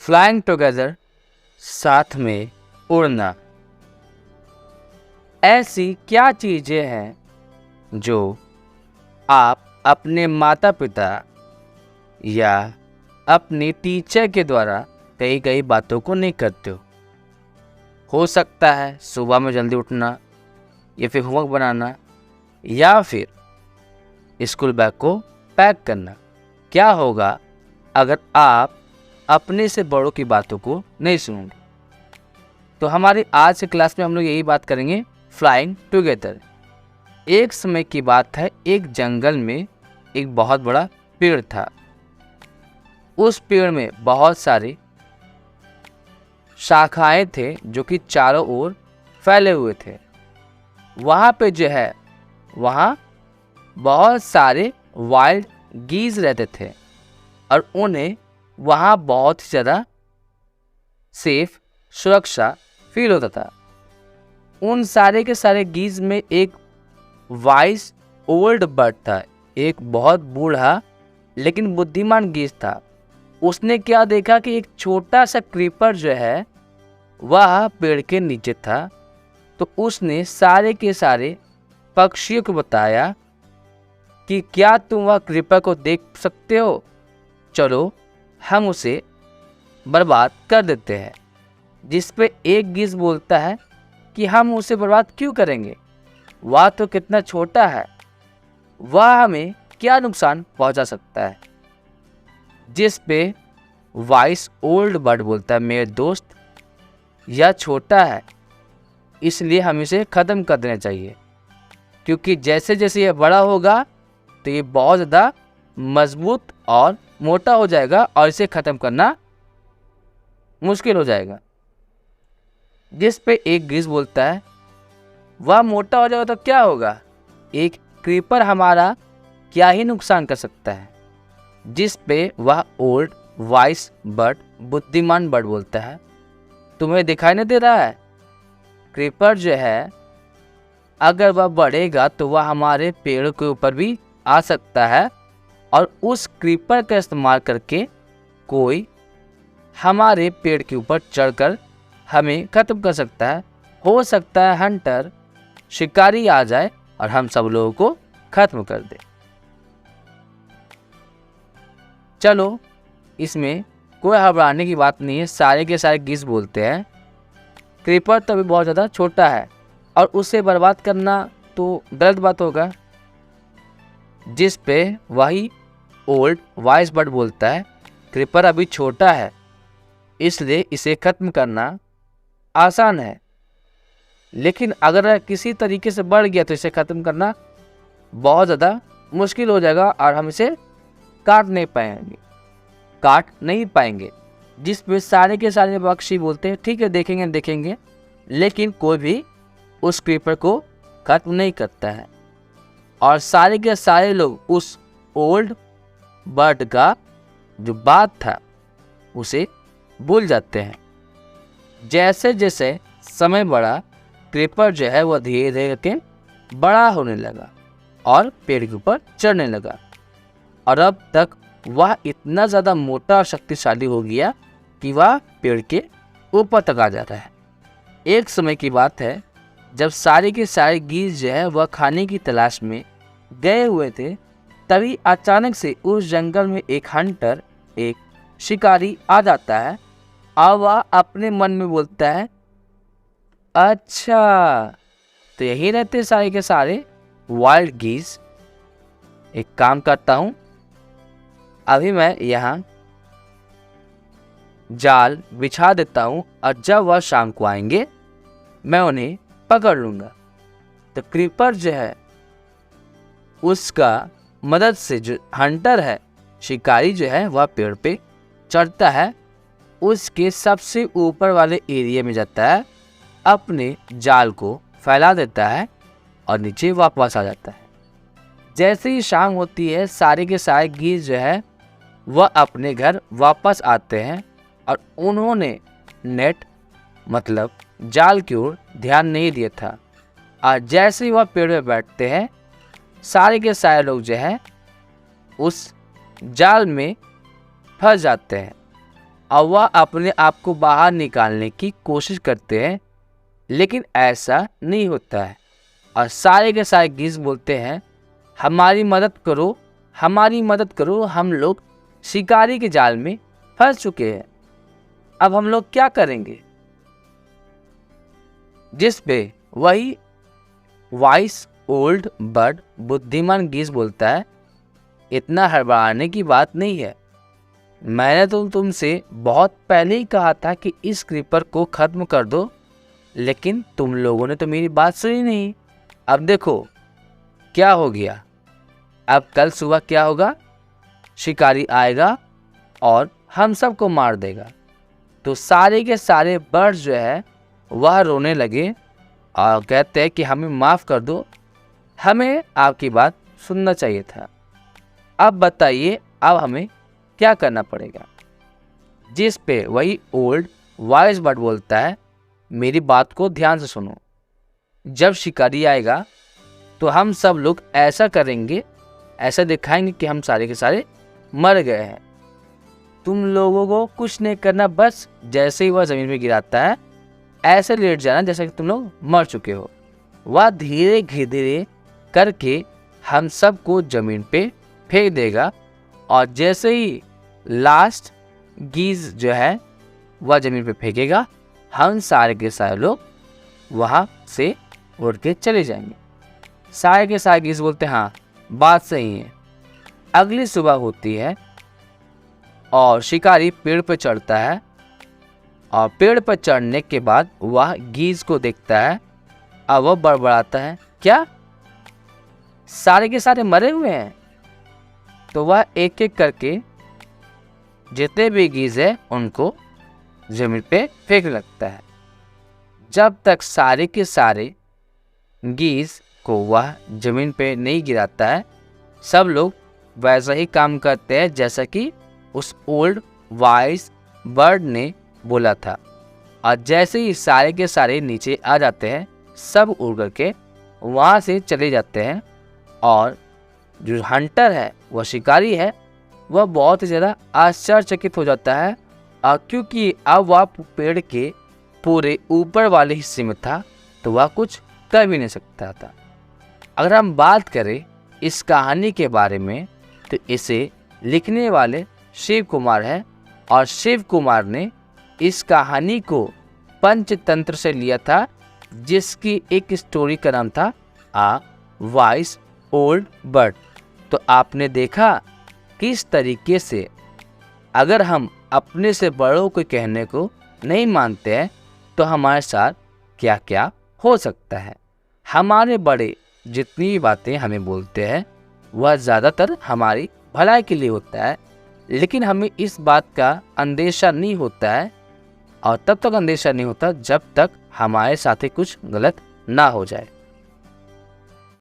Flying together, साथ में उड़ना। ऐसी क्या चीज़ें हैं जो आप अपने माता पिता या अपने टीचर के द्वारा कई कई बातों को नहीं करते हो सकता है सुबह में जल्दी उठना, या फिर होमवर्क बनाना, या फिर स्कूल बैग को पैक करना। क्या होगा अगर आप अपने से बड़ों की बातों को नहीं सुनोगे? तो हमारी आज के क्लास में हम लोग यही बात करेंगे, फ्लाइंग टुगेदर। एक समय की बात है, एक जंगल में एक बहुत बड़ा पेड़ था। उस पेड़ में बहुत सारी शाखाएं थे जो कि चारों ओर फैले हुए थे। वहाँ पे जो है वहाँ बहुत सारे वाइल्ड गीज़ रहते थे और उन्हें वहाँ बहुत ही ज़्यादा सेफ, सुरक्षा फील होता था। उन सारे के सारे गीज़ में एक वाइज ओल्ड बर्ड था, एक बहुत बूढ़ा लेकिन बुद्धिमान गीज़ था। उसने क्या देखा कि एक छोटा सा क्रीपर जो है वह पेड़ के नीचे था। तो उसने सारे के सारे पक्षियों को बताया कि क्या तुम वह क्रीपर को देख सकते हो? चलो हम उसे बर्बाद कर देते हैं। जिस पे एक गीज़ बोलता है कि हम उसे बर्बाद क्यों करेंगे, वह तो कितना छोटा है, वह हमें क्या नुकसान पहुंचा सकता है। जिस पे वाइस ओल्ड बर्ड बोलता है, मेरे दोस्त यह छोटा है, इसलिए हम इसे ख़त्म कर देना चाहिए, क्योंकि जैसे जैसे यह बड़ा होगा तो ये बहुत ज़्यादा मजबूत और मोटा हो जाएगा और इसे ख़त्म करना मुश्किल हो जाएगा। जिस पे एक गीज़ बोलता है वह मोटा हो जाएगा तो क्या होगा, एक क्रीपर हमारा क्या ही नुकसान कर सकता है। जिस पे वह ओल्ड वाइस बर्ड, बुद्धिमान बर्ड बोलता है, तुम्हें दिखाई नहीं दे रहा है, क्रीपर जो है अगर वह बढ़ेगा तो वह हमारे पेड़ के ऊपर भी आ सकता है और उस क्रीपर का इस्तेमाल करके कोई हमारे पेड़ के ऊपर चढ़कर हमें ख़त्म कर सकता है। हो सकता है हंटर, शिकारी आ जाए और हम सब लोगों को ख़त्म कर दे। चलो इसमें कोई घबराने की बात नहीं है, सारे के सारे गीज़ बोलते हैं क्रीपर तो भी बहुत ज़्यादा छोटा है और उसे बर्बाद करना तो गलत बात होगा। जिस पे वही ओल्ड वाइस बर्ड बोलता है क्रीपर अभी छोटा है, इसलिए इसे ख़त्म करना आसान है, लेकिन अगर किसी तरीके से बढ़ गया तो इसे ख़त्म करना बहुत ज़्यादा मुश्किल हो जाएगा और हम इसे काट नहीं पाएंगे। जिस पे सारे के सारे पक्षी बोलते हैं ठीक है देखेंगे, लेकिन कोई भी उस क्रीपर को ख़त्म नहीं करता है और सारे के सारे लोग उस ओल्ड बर्ड का जो बात था उसे भूल जाते हैं। जैसे जैसे समय बढ़ा, क्रीपर जो है वह धीरे धीरे करके बड़ा होने लगा और पेड़ के ऊपर चढ़ने लगा और अब तक वह इतना ज़्यादा मोटा और शक्तिशाली हो गया कि वह पेड़ के ऊपर तक आ जाता है। एक समय की बात है जब सारे के सारे गीज़ जो है वह खाने की तलाश में गए हुए थे, तभी अचानक से उस जंगल में एक हंटर, एक शिकारी आ जाता है और वह अपने मन में बोलता है अच्छा तो यही रहते सारे के सारे वाइल्ड गीज़। एक काम करता हूँ, अभी मैं यहाँ जाल बिछा देता हूँ और जब वह शाम को आएंगे मैं उन्हें पकड़ लूँगा। तो क्रीपर जो है उसका मदद से जो हंटर है, शिकारी जो है वह पेड़ पे चढ़ता है, उसके सबसे ऊपर वाले एरिया में जाता है, अपने जाल को फैला देता है और नीचे वापस आ जाता है। जैसे ही शाम होती है सारे के सारे गीज़ जो है वह अपने घर वापस आते हैं और उन्होंने नेट मतलब जाल की ओर ध्यान नहीं दिया था और जैसे ही वह पेड़ पे बैठते हैं सारे के सारे लोग जो है उस जाल में फंस जाते हैं। और वह अपने आप को बाहर निकालने की कोशिश करते हैं, लेकिन ऐसा नहीं होता है। और सारे के सारे गीज़ बोलते हैं, हमारी मदद करो, हमारी मदद करो, हम लोग शिकारी के जाल में फंस चुके हैं, अब हम लोग क्या करेंगे। जिस पे वही वाइस ओल्ड बर्ड बुद्धिमान गीज़ बोलता है, इतना हड़बड़ाने की बात नहीं है, मैंने तो तुमसे बहुत पहले ही कहा था कि इस क्रीपर को ख़त्म कर दो, लेकिन तुम लोगों ने तो मेरी बात सुनी नहीं। अब देखो क्या हो गया, अब कल सुबह क्या होगा, शिकारी आएगा और हम सबको मार देगा। तो सारे के सारे बर्ड्स जो है वह रोने लगे और कहते हैं कि हमें माफ़ कर दो, हमें आपकी बात सुनना चाहिए था। अब बताइए अब हमें क्या करना पड़ेगा। जिस पे वही ओल्ड वाइज बर्ड बोलता है, मेरी बात को ध्यान से सुनो, जब शिकारी आएगा तो हम सब लोग ऐसा करेंगे, ऐसा दिखाएंगे कि हम सारे के सारे मर गए हैं। तुम लोगों को कुछ नहीं करना, बस जैसे ही वह ज़मीन पे गिराता है ऐसे लेट जाना जैसे कि तुम लोग मर चुके हो। वह धीरे धीरे करके हम सबको ज़मीन पे फेंक देगा, और जैसे ही लास्ट गीज़ जो है वह ज़मीन पे फेंकेगा, हम सारे के सारे लोग वहाँ से उड़ के चले जाएंगे। सारे के सारे गीज़ बोलते हैं हाँ बात सही है। अगली सुबह होती है और शिकारी पेड़ पर चढ़ता है, और पेड़ पर चढ़ने के बाद वह गीज़ को देखता है और वह बड़बड़ाता है, क्या सारे के सारे मरे हुए हैं। तो वह एक एक करके जितने भी गीज़ है उनको ज़मीन पे फेंकने लगता है। जब तक सारे के सारे गीज़ को वह ज़मीन पे नहीं गिराता है, सब लोग वैसा ही काम करते हैं जैसा कि उस ओल्ड वाइस बर्ड ने बोला था। और जैसे ही सारे के सारे नीचे आ जाते हैं, सब उड़ करके वहाँ से चले जाते हैं। और जो हंटर है, वह शिकारी है, वह बहुत ही ज़्यादा आश्चर्यचकित हो जाता है, और क्योंकि अब वह पेड़ के पूरे ऊपर वाले हिस्से में था तो वह कुछ कर भी नहीं सकता था। अगर हम बात करें इस कहानी के बारे में, तो इसे लिखने वाले शिव कुमार है, और शिव कुमार ने इस कहानी को पंचतंत्र से लिया था, जिसकी एक स्टोरी का नाम था आ वाइस ओल्ड बर्ड। तो आपने देखा किस तरीके से अगर हम अपने से बड़ों के कहने को नहीं मानते हैं तो हमारे साथ क्या क्या हो सकता है। हमारे बड़े जितनी भी बातें हमें बोलते हैं वह ज़्यादातर हमारी भलाई के लिए होता है, लेकिन हमें इस बात का अंदेशा नहीं होता है, और तब तक अंदेशा नहीं होता जब तक हमारे साथ कुछ गलत ना हो जाए।